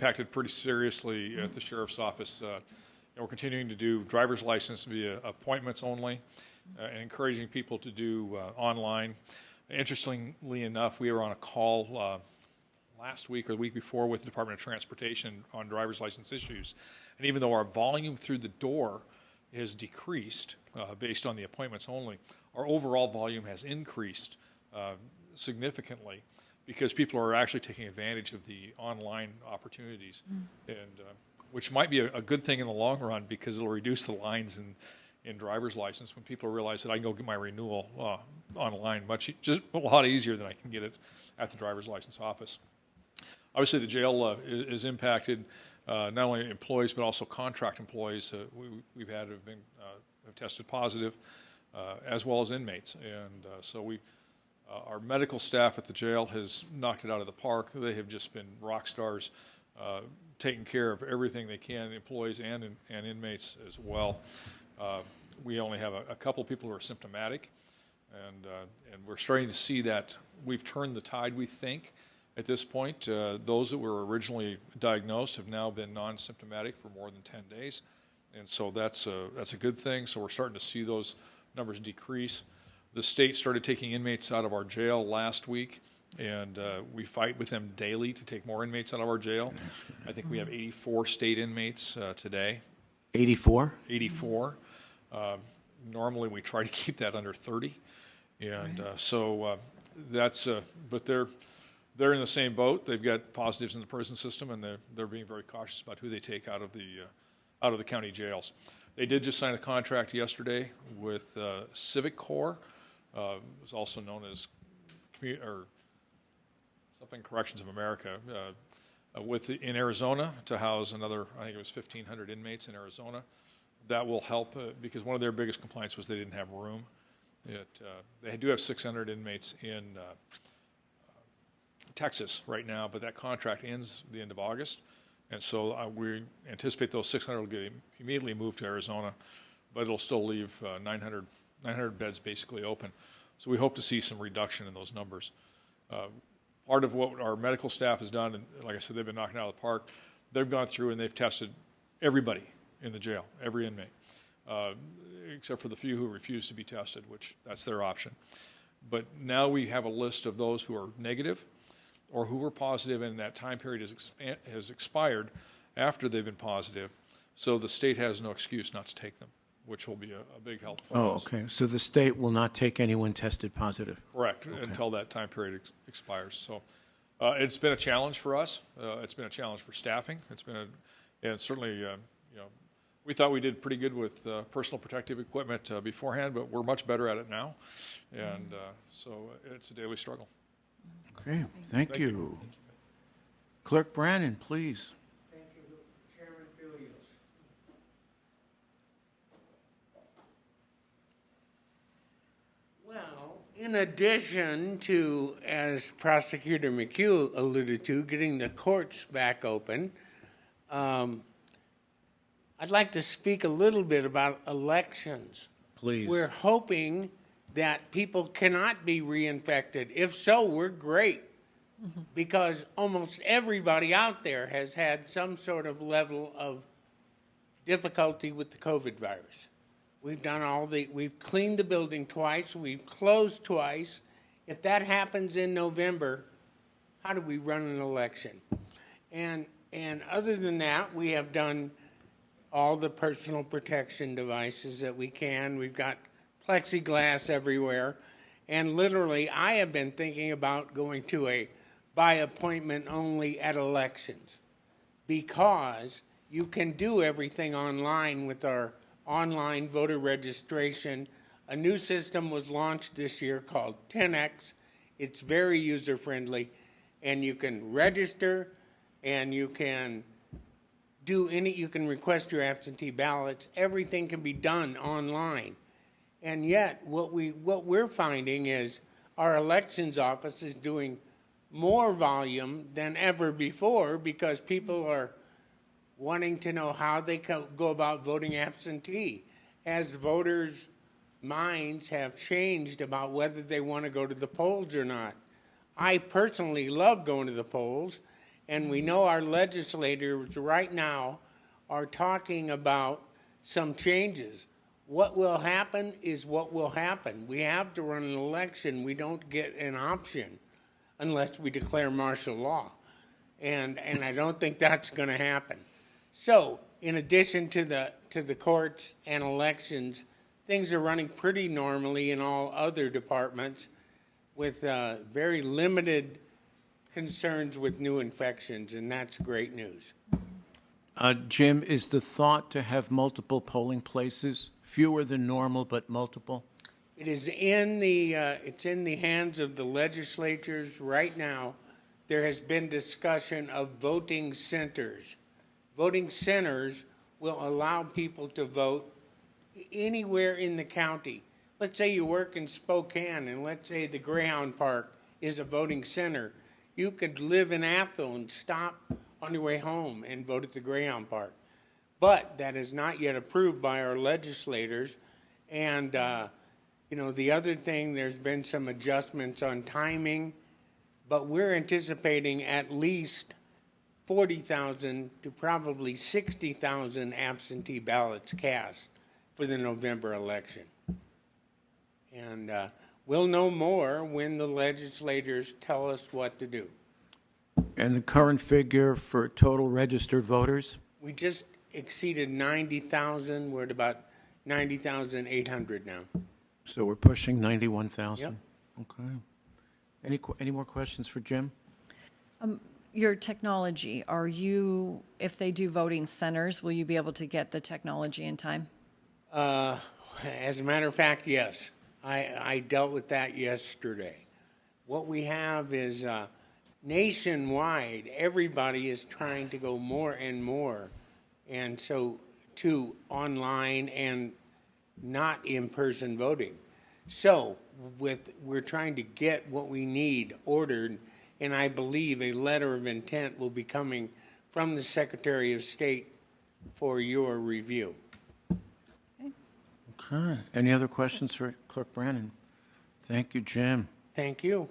impacted pretty seriously at the sheriff's office. And we're continuing to do driver's license via appointments only, and encouraging people to do online. Interestingly enough, we were on a call last week or the week before with the Department of Transportation on driver's license issues. And even though our volume through the door has decreased based on the appointments only, our overall volume has increased significantly because people are actually taking advantage of the online opportunities, and which might be a good thing in the long run because it'll reduce the lines in driver's license when people realize that I can go get my renewal online just a lot easier than I can get it at the driver's license office. Obviously, the jail is impacted. Not only employees but also contract employees we've had have tested positive, as well as inmates, and so our medical staff at the jail has knocked it out of the park. They have just been rock stars, taking care of everything they can, employees and inmates as well. We only have a couple of people who are symptomatic, and we're starting to see that we've turned the tide, we think, at this point. Those that were originally diagnosed have now been non-symptomatic for more than 10 days, and so that's a good thing. So we're starting to see those numbers decrease. The state started taking inmates out of our jail last week, and we fight with them daily to take more inmates out of our jail. I think we have 84 state inmates today. 84? 84. Normally we try to keep that under 30, and so that's. But they're in the same boat. They've got positives in the prison system, and they're being very cautious about who they take out of the county jails. They did just sign a contract yesterday with Civic Corps. It was also known as Corrections of America, in Arizona to house another, I think it was 1,500 inmates in Arizona. That will help because one of their biggest complaints was they didn't have room. They do have 600 inmates in Texas right now, but that contract ends the end of August. And so we anticipate those 600 will get immediately moved to Arizona, but it'll still leave 900 beds basically open. So we hope to see some reduction in those numbers. Part of what our medical staff has done, and like I said, they've been knocking it out of the park. They've gone through and they've tested everybody in the jail, every inmate, except for the few who refuse to be tested, which that's their option. But now we have a list of those who are negative or who were positive, and that time period has expired after they've been positive. So the state has no excuse not to take them, which will be a big help for us. Oh, okay. So the state will not take anyone tested positive? Correct, until that time period expires. So it's been a challenge for us. It's been a challenge for staffing. And certainly, we thought we did pretty good with personal protective equipment beforehand, but we're much better at it now. And so it's a daily struggle. Okay, thank you. Clerk Brannon, please. Thank you, Chairman Filios. Well, in addition to, as Prosecutor McHugh alluded to, getting the courts back open, I'd like to speak a little bit about elections. Please. We're hoping that people cannot be reinfected. If so, we're great, because almost everybody out there has had some sort of level of difficulty with the COVID virus. We've cleaned the building twice, we've closed twice. If that happens in November, how do we run an election? And other than that, we have done all the personal protection devices that we can. We've got plexiglass everywhere, and literally I have been thinking about going to a by appointment only at elections, because you can do everything online with our online voter registration. A new system was launched this year called 10X. It's very user friendly, and you can register and you can you can request your absentee ballots. Everything can be done online. And yet, what we're finding is our elections office is doing more volume than ever before, because people are wanting to know how they go about voting absentee. As voters' minds have changed about whether they want to go to the polls or not. I personally love going to the polls, And we know our legislators right now are talking about some changes. What will happen is what will happen. We have to run an election. We don't get an option unless we declare martial law. And I don't think that's going to happen. So, in addition to the courts and elections, things are running pretty normally in all other departments with very limited concerns with new infections, and that's great news. Jim, is the thought to have multiple polling places, fewer than normal, but multiple? It is in the it's in the hands of the legislatures right now. There has been discussion of voting centers. Voting centers will allow people to vote anywhere in the county. Let's say you work in Spokane, and let's say the Greyhound Park is a voting center. You could live in Athol and stop on your way home and vote at the Greyhound Park. But that is not yet approved by our legislators. And, the other thing, there's been some adjustments on timing, but we're anticipating at least 40,000 to probably 60,000 absentee ballots cast for the November election. And we'll know more when the legislators tell us what to do. And the current figure for total registered voters? We just exceeded 90,000. We're at about 90,800 now. So we're pushing 91,000? Yep. Okay. Any more questions for Jim? Your technology, if they do voting centers, will you be able to get the technology in time? As a matter of fact, yes. I dealt with that yesterday. What we have is nationwide, everybody is trying to go more and more, and so to online and not in-person voting. So we're trying to get what we need ordered, and I believe a letter of intent will be coming from the Secretary of State for your review. Okay. Any other questions for Clerk Brannon? Thank you, Jim. Thank you.